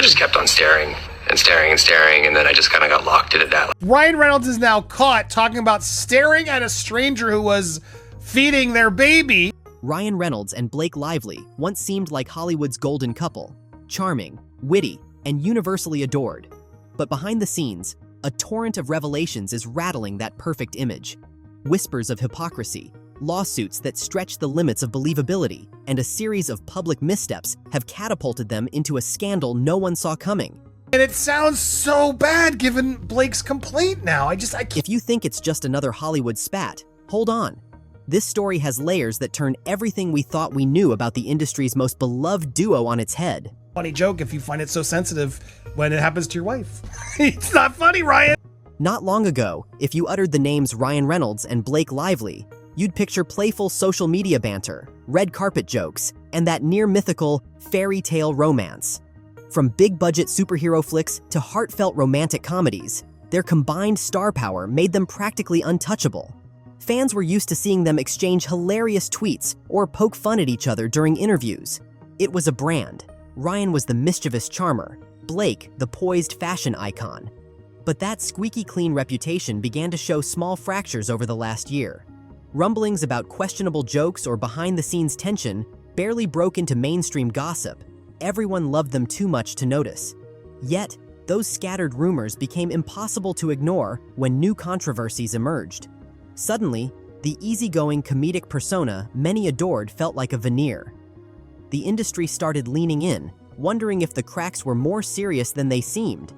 I just kept on staring and staring and staring, and then I just kind of got locked into that. Ryan Reynolds is now caught talking about staring at a stranger who was feeding their baby. Ryan Reynolds and Blake Lively once seemed like Hollywood's golden couple, charming, witty, and universally adored. But behind the scenes, a torrent of revelations is rattling that perfect image. Whispers of hypocrisy, lawsuits that stretch the limits of believability, and a series of public missteps have catapulted them into a scandal no one saw coming. And it sounds so bad given Blake's complaint now. I can't. If you think it's just another Hollywood spat, hold on. This story has layers that turn everything we thought we knew about the industry's most beloved duo on its head. Funny joke if you find it so sensitive when it happens to your wife. It's not funny, Ryan. Not long ago, if you uttered the names Ryan Reynolds and Blake Lively, you'd picture playful social media banter, red carpet jokes, and that near-mythical fairy tale romance. From big-budget superhero flicks to heartfelt romantic comedies, their combined star power made them practically untouchable. Fans were used to seeing them exchange hilarious tweets or poke fun at each other during interviews. It was a brand. Ryan was the mischievous charmer, Blake the poised fashion icon. But that squeaky clean reputation began to show small fractures over the last year. Rumblings about questionable jokes or behind-the-scenes tension barely broke into mainstream gossip. Everyone loved them too much to notice. Yet, those scattered rumors became impossible to ignore when new controversies emerged. Suddenly, the easygoing comedic persona many adored felt like a veneer. The industry started leaning in, wondering if the cracks were more serious than they seemed.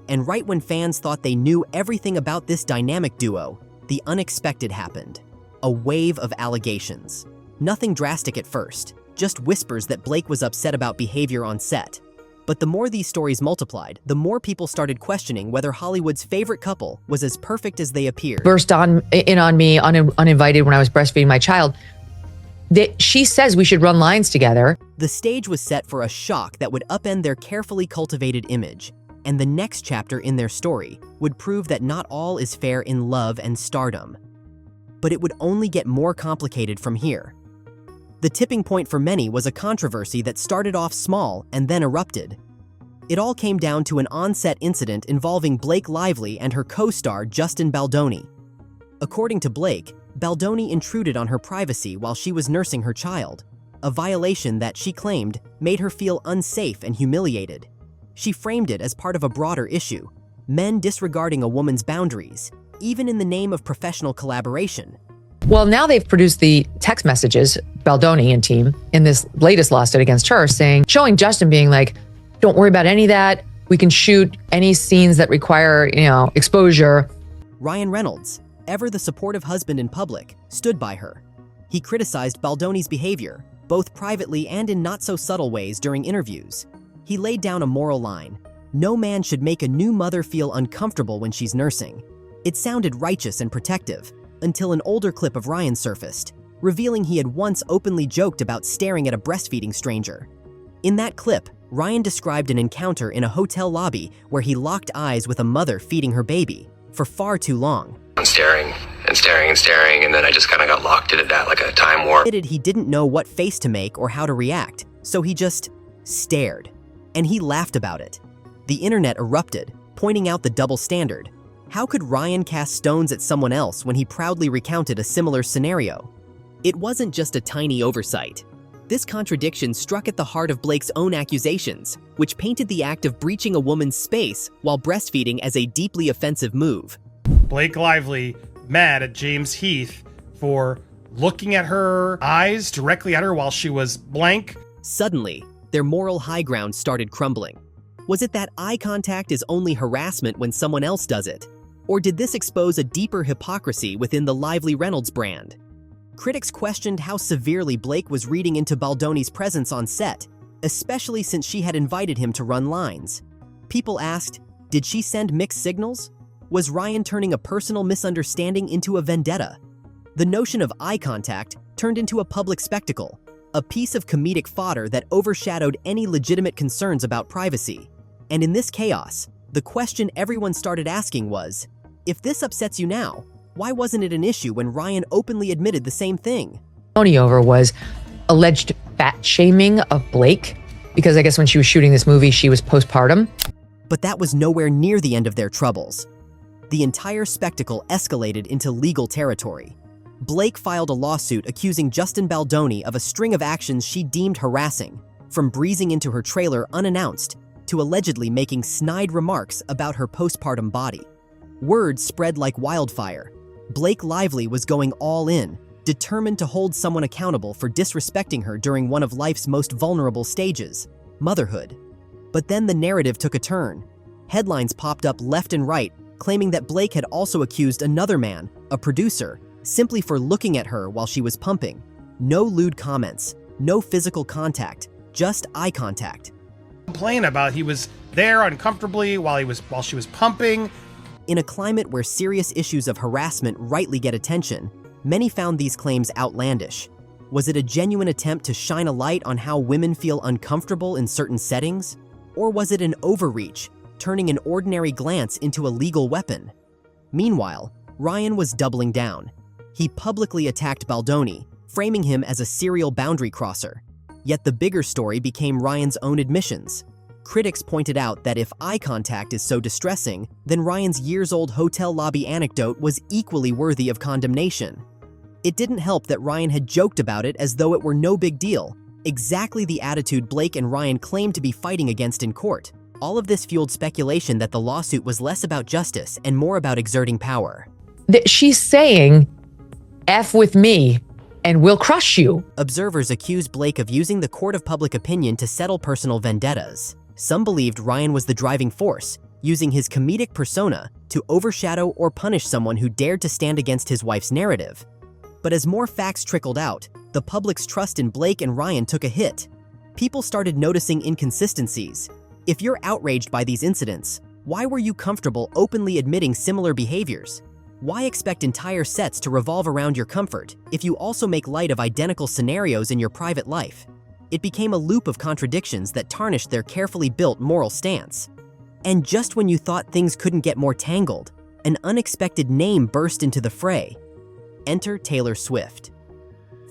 And right when fans thought they knew everything about this dynamic duo, the unexpected happened. A wave of allegations. Nothing drastic at first, just whispers that Blake was upset about behavior on set. But the more these stories multiplied, the more people started questioning whether Hollywood's favorite couple was as perfect as they appeared. Burst in on me uninvited when I was breastfeeding my child. She says we should run lines together. The stage was set for a shock that would upend their carefully cultivated image, and the next chapter in their story would prove that not all is fair in love and stardom. But it would only get more complicated from here. The tipping point for many was a controversy that started off small and then erupted. It all came down to an on-set incident involving Blake Lively and her co-star Justin Baldoni. According to Blake, Baldoni intruded on her privacy while she was nursing her child, a violation that she claimed made her feel unsafe and humiliated. She framed it as part of a broader issue, men disregarding a woman's boundaries, even in the name of professional collaboration. Well, now they've produced the text messages, Baldoni and team, in this latest lawsuit against her, showing Justin being like, don't worry about any of that. We can shoot any scenes that require, exposure. Ryan Reynolds, ever the supportive husband in public, stood by her. He criticized Baldoni's behavior, both privately and in not-so-subtle ways during interviews. He laid down a moral line. No man should make a new mother feel uncomfortable when she's nursing. It sounded righteous and protective, until an older clip of Ryan surfaced, revealing he had once openly joked about staring at a breastfeeding stranger. In that clip, Ryan described an encounter in a hotel lobby where he locked eyes with a mother feeding her baby for far too long. I'm staring and staring and staring, and then I just kind of got locked into that like a time warp. He didn't know what face to make or how to react, so he just stared. And he laughed about it. The internet erupted, pointing out the double standard. How could Ryan cast stones at someone else when he proudly recounted a similar scenario? It wasn't just a tiny oversight. This contradiction struck at the heart of Blake's own accusations, which painted the act of breaching a woman's space while breastfeeding as a deeply offensive move. Blake Lively mad at James Heath for looking at her eyes directly at her while she was blank. Suddenly, their moral high ground started crumbling. Was it that eye contact is only harassment when someone else does it? Or did this expose a deeper hypocrisy within the Lively Reynolds brand? Critics questioned how severely Blake was reading into Baldoni's presence on set, especially since she had invited him to run lines. People asked, did she send mixed signals? Was Ryan turning a personal misunderstanding into a vendetta? The notion of eye contact turned into a public spectacle, a piece of comedic fodder that overshadowed any legitimate concerns about privacy. And in this chaos, the question everyone started asking was, if this upsets you now, why wasn't it an issue when Ryan openly admitted the same thing? Over was alleged fat shaming of Blake because I guess when she was shooting this movie, she was postpartum. But that was nowhere near the end of their troubles. The entire spectacle escalated into legal territory. Blake filed a lawsuit accusing Justin Baldoni of a string of actions she deemed harassing, from breezing into her trailer unannounced to allegedly making snide remarks about her postpartum body. Word spread like wildfire. Blake Lively was going all in, determined to hold someone accountable for disrespecting her during one of life's most vulnerable stages, motherhood. But then the narrative took a turn. Headlines popped up left and right, claiming that Blake had also accused another man, a producer, simply for looking at her while she was pumping. No lewd comments, no physical contact, just eye contact. Complain about he was there uncomfortably while she was pumping. In a climate where serious issues of harassment rightly get attention, many found these claims outlandish. Was it a genuine attempt to shine a light on how women feel uncomfortable in certain settings? Or was it an overreach, turning an ordinary glance into a legal weapon? Meanwhile, Ryan was doubling down. He publicly attacked Baldoni, framing him as a serial boundary crosser. Yet the bigger story became Ryan's own admissions. Critics pointed out that if eye contact is so distressing, then Ryan's years-old hotel lobby anecdote was equally worthy of condemnation. It didn't help that Ryan had joked about it as though it were no big deal, exactly the attitude Blake and Ryan claimed to be fighting against in court. All of this fueled speculation that the lawsuit was less about justice and more about exerting power. She's saying, F with me, and we'll crush you. Observers accused Blake of using the court of public opinion to settle personal vendettas. Some believed Ryan was the driving force, using his comedic persona to overshadow or punish someone who dared to stand against his wife's narrative. But as more facts trickled out, the public's trust in Blake and Ryan took a hit. People started noticing inconsistencies. If you're outraged by these incidents, why were you comfortable openly admitting similar behaviors? Why expect entire sets to revolve around your comfort if you also make light of identical scenarios in your private life? It became a loop of contradictions that tarnished their carefully built moral stance. And just when you thought things couldn't get more tangled, an unexpected name burst into the fray. Enter Taylor Swift.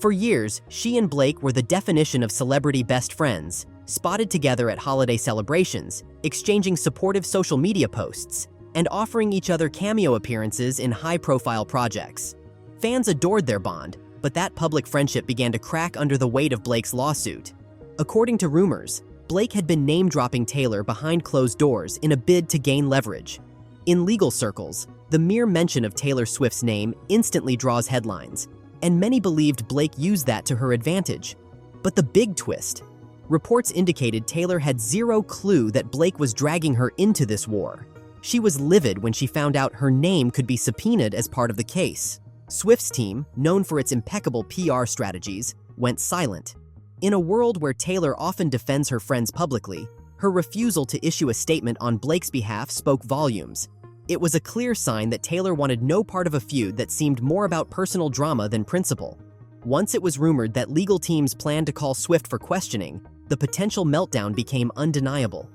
For years, she and Blake were the definition of celebrity best friends, spotted together at holiday celebrations, exchanging supportive social media posts, and offering each other cameo appearances in high-profile projects. Fans adored their bond, but that public friendship began to crack under the weight of Blake's lawsuit. According to rumors, Blake had been name-dropping Taylor behind closed doors in a bid to gain leverage. In legal circles, the mere mention of Taylor Swift's name instantly draws headlines, and many believed Blake used that to her advantage. But the big twist: reports indicated Taylor had zero clue that Blake was dragging her into this war. She was livid when she found out her name could be subpoenaed as part of the case. Swift's team, known for its impeccable PR strategies, went silent. In a world where Taylor often defends her friends publicly, her refusal to issue a statement on Blake's behalf spoke volumes. It was a clear sign that Taylor wanted no part of a feud that seemed more about personal drama than principle. Once it was rumored that legal teams planned to call Swift for questioning, the potential meltdown became undeniable.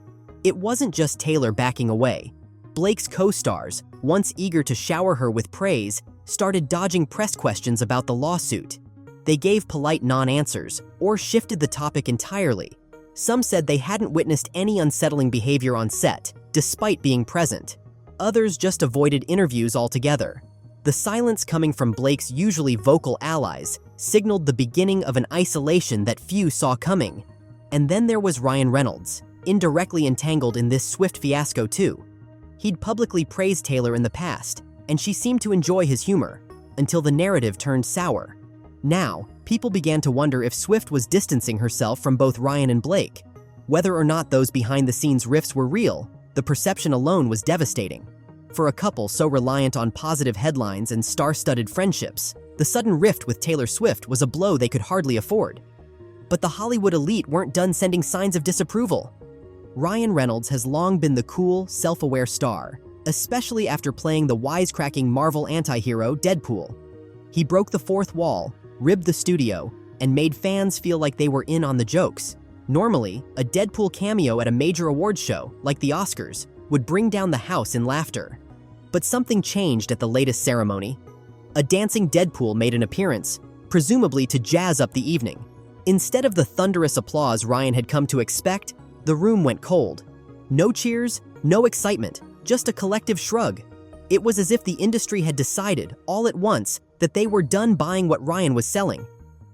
It wasn't just Taylor backing away. Blake's co-stars, once eager to shower her with praise, started dodging press questions about the lawsuit. They gave polite non-answers or shifted the topic entirely. Some said they hadn't witnessed any unsettling behavior on set, despite being present. Others just avoided interviews altogether. The silence coming from Blake's usually vocal allies signaled the beginning of an isolation that few saw coming. And then there was Ryan Reynolds, indirectly entangled in this Swift fiasco too. He'd publicly praised Taylor in the past, and she seemed to enjoy his humor, until the narrative turned sour. Now, people began to wonder if Swift was distancing herself from both Ryan and Blake. Whether or not those behind-the-scenes rifts were real, the perception alone was devastating. For a couple so reliant on positive headlines and star-studded friendships, the sudden rift with Taylor Swift was a blow they could hardly afford. But the Hollywood elite weren't done sending signs of disapproval. Ryan Reynolds has long been the cool, self-aware star, especially after playing the wisecracking Marvel anti-hero Deadpool. He broke the fourth wall, ribbed the studio, and made fans feel like they were in on the jokes. Normally, a Deadpool cameo at a major awards show, like the Oscars, would bring down the house in laughter. But something changed at the latest ceremony. A dancing Deadpool made an appearance, presumably to jazz up the evening. Instead of the thunderous applause Ryan had come to expect, the room went cold. No cheers, no excitement, just a collective shrug. It was as if the industry had decided, all at once, that they were done buying what Ryan was selling.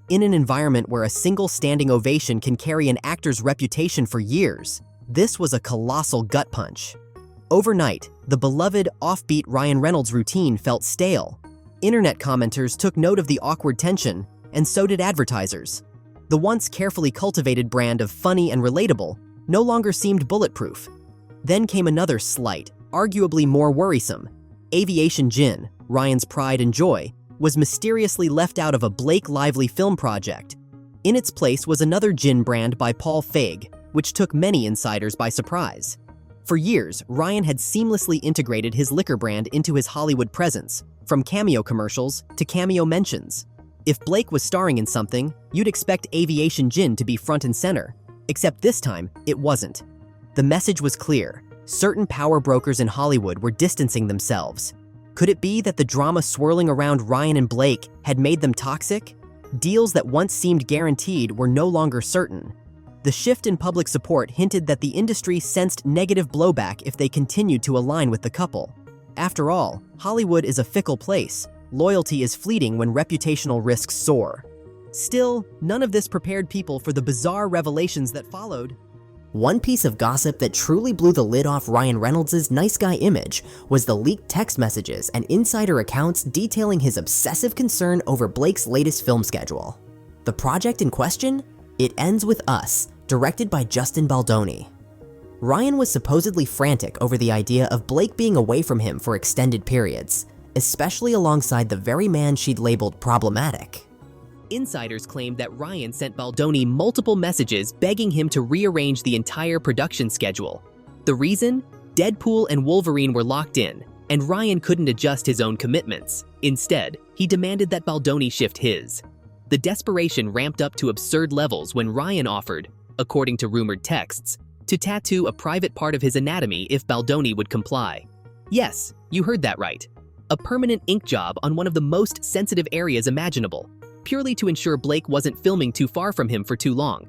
In an environment where a single standing ovation can carry an actor's reputation for years, this was a colossal gut punch. Overnight, the beloved, offbeat Ryan Reynolds routine felt stale. Internet commenters took note of the awkward tension, and so did advertisers. The once carefully cultivated brand of funny and relatable no longer seemed bulletproof. Then came another slight, arguably more worrisome. Aviation Gin, Ryan's pride and joy, was mysteriously left out of a Blake Lively film project. In its place was another gin brand by Paul Feig, which took many insiders by surprise. For years, Ryan had seamlessly integrated his liquor brand into his Hollywood presence, from cameo commercials to cameo mentions. If Blake was starring in something, you'd expect Aviation Gin to be front and center. Except this time, it wasn't. The message was clear. Certain power brokers in Hollywood were distancing themselves. Could it be that the drama swirling around Ryan and Blake had made them toxic? Deals that once seemed guaranteed were no longer certain. The shift in public support hinted that the industry sensed negative blowback if they continued to align with the couple. After all, Hollywood is a fickle place. Loyalty is fleeting when reputational risks soar. Still, none of this prepared people for the bizarre revelations that followed. One piece of gossip that truly blew the lid off Ryan Reynolds' nice guy image was the leaked text messages and insider accounts detailing his obsessive concern over Blake's latest film schedule. The project in question? It Ends With Us, directed by Justin Baldoni. Ryan was supposedly frantic over the idea of Blake being away from him for extended periods, especially alongside the very man she'd labeled problematic. Insiders claimed that Ryan sent Baldoni multiple messages begging him to rearrange the entire production schedule. The reason? Deadpool and Wolverine were locked in, and Ryan couldn't adjust his own commitments. Instead, he demanded that Baldoni shift his. The desperation ramped up to absurd levels when Ryan offered, according to rumored texts, to tattoo a private part of his anatomy if Baldoni would comply. Yes, you heard that right. A permanent ink job on one of the most sensitive areas imaginable, purely to ensure Blake wasn't filming too far from him for too long.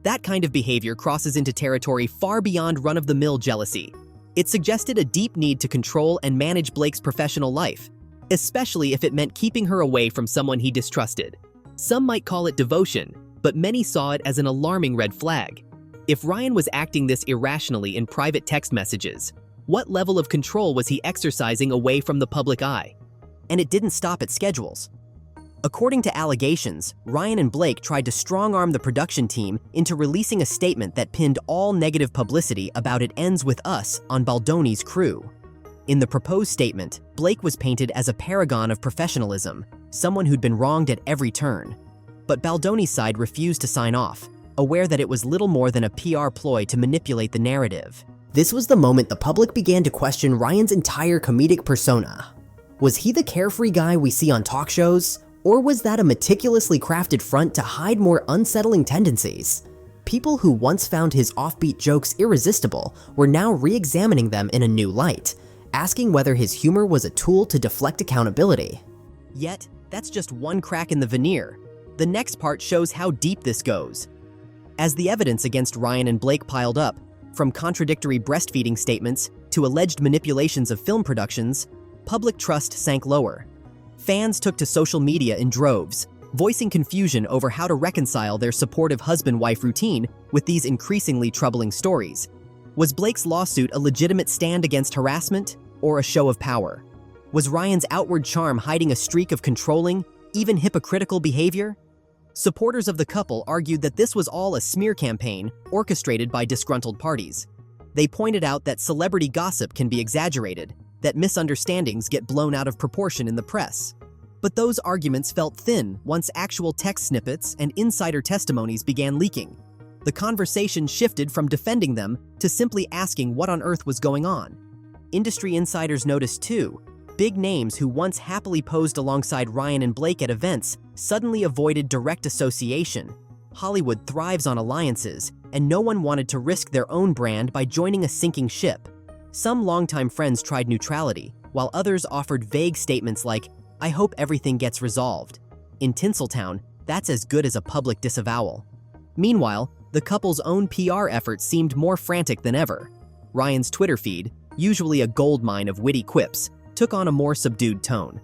That kind of behavior crosses into territory far beyond run-of-the-mill jealousy. It suggested a deep need to control and manage Blake's professional life, especially if it meant keeping her away from someone he distrusted. Some might call it devotion, but many saw it as an alarming red flag. If Ryan was acting this irrationally in private text messages, what level of control was he exercising away from the public eye? And it didn't stop at schedules. According to allegations, Ryan and Blake tried to strong-arm the production team into releasing a statement that pinned all negative publicity about It Ends With Us on Baldoni's crew. In the proposed statement, Blake was painted as a paragon of professionalism, someone who'd been wronged at every turn. But Baldoni's side refused to sign off, aware that it was little more than a PR ploy to manipulate the narrative. This was the moment the public began to question Ryan's entire comedic persona. Was he the carefree guy we see on talk shows? Or was that a meticulously crafted front to hide more unsettling tendencies? People who once found his offbeat jokes irresistible were now re-examining them in a new light, asking whether his humor was a tool to deflect accountability. Yet, that's just one crack in the veneer. The next part shows how deep this goes. As the evidence against Ryan and Blake piled up, from contradictory breastfeeding statements to alleged manipulations of film productions, public trust sank lower. Fans took to social media in droves, voicing confusion over how to reconcile their supportive husband-wife routine with these increasingly troubling stories. Was Blake's lawsuit a legitimate stand against harassment or a show of power? Was Ryan's outward charm hiding a streak of controlling, even hypocritical behavior? Supporters of the couple argued that this was all a smear campaign orchestrated by disgruntled parties. They pointed out that celebrity gossip can be exaggerated, that misunderstandings get blown out of proportion in the press. But those arguments felt thin once actual text snippets and insider testimonies began leaking. The conversation shifted from defending them to simply asking what on earth was going on. Industry insiders noticed too, big names who once happily posed alongside Ryan and Blake at events suddenly avoided direct association. Hollywood thrives on alliances, and no one wanted to risk their own brand by joining a sinking ship. Some longtime friends tried neutrality, while others offered vague statements like, "I hope everything gets resolved." In Tinseltown, That's as good as a public disavowal. Meanwhile, the couple's own PR efforts seemed more frantic than ever. Ryan's Twitter feed, usually a goldmine of witty quips, took on a more subdued tone.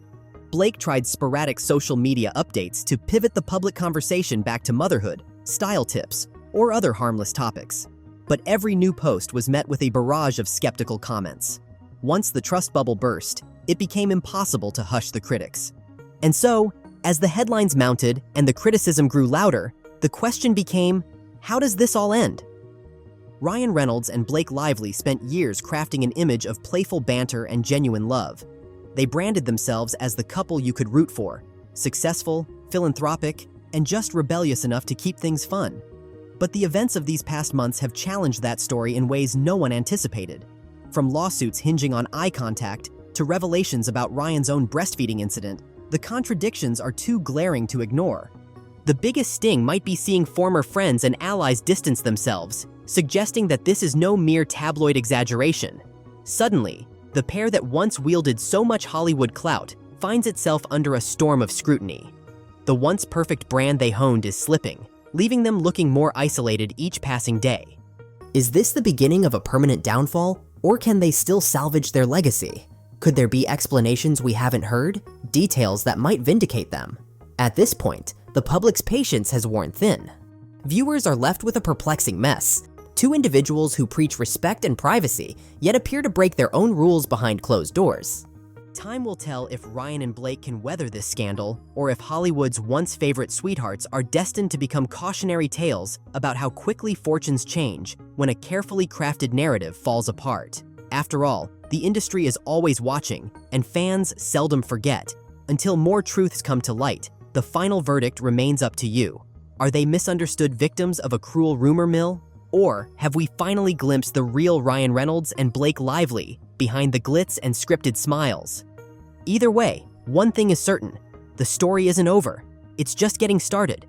Blake tried sporadic social media updates to pivot the public conversation back to motherhood, style tips, or other harmless topics. But every new post was met with a barrage of skeptical comments. Once the trust bubble burst, it became impossible to hush the critics. And so, as the headlines mounted and the criticism grew louder, the question became, how does this all end? Ryan Reynolds and Blake Lively spent years crafting an image of playful banter and genuine love. They branded themselves as the couple you could root for, successful, philanthropic, and just rebellious enough to keep things fun. But the events of these past months have challenged that story in ways no one anticipated. From lawsuits hinging on eye contact to revelations about Ryan's own breastfeeding incident, the contradictions are too glaring to ignore. The biggest sting might be seeing former friends and allies distance themselves, suggesting that this is no mere tabloid exaggeration. Suddenly, the pair that once wielded so much Hollywood clout finds itself under a storm of scrutiny. The once perfect brand they honed is slipping, leaving them looking more isolated each passing day. Is this the beginning of a permanent downfall, or can they still salvage their legacy? Could there be explanations we haven't heard? Details that might vindicate them? At this point, the public's patience has worn thin. Viewers are left with a perplexing mess. Two individuals who preach respect and privacy, yet appear to break their own rules behind closed doors. Time will tell if Ryan and Blake can weather this scandal, or if Hollywood's once favorite sweethearts are destined to become cautionary tales about how quickly fortunes change when a carefully crafted narrative falls apart. After all, the industry is always watching, and fans seldom forget. Until more truths come to light, the final verdict remains up to you. Are they misunderstood victims of a cruel rumor mill? Or have we finally glimpsed the real Ryan Reynolds and Blake Lively behind the glitz and scripted smiles? Either way, one thing is certain: the story isn't over. It's just getting started.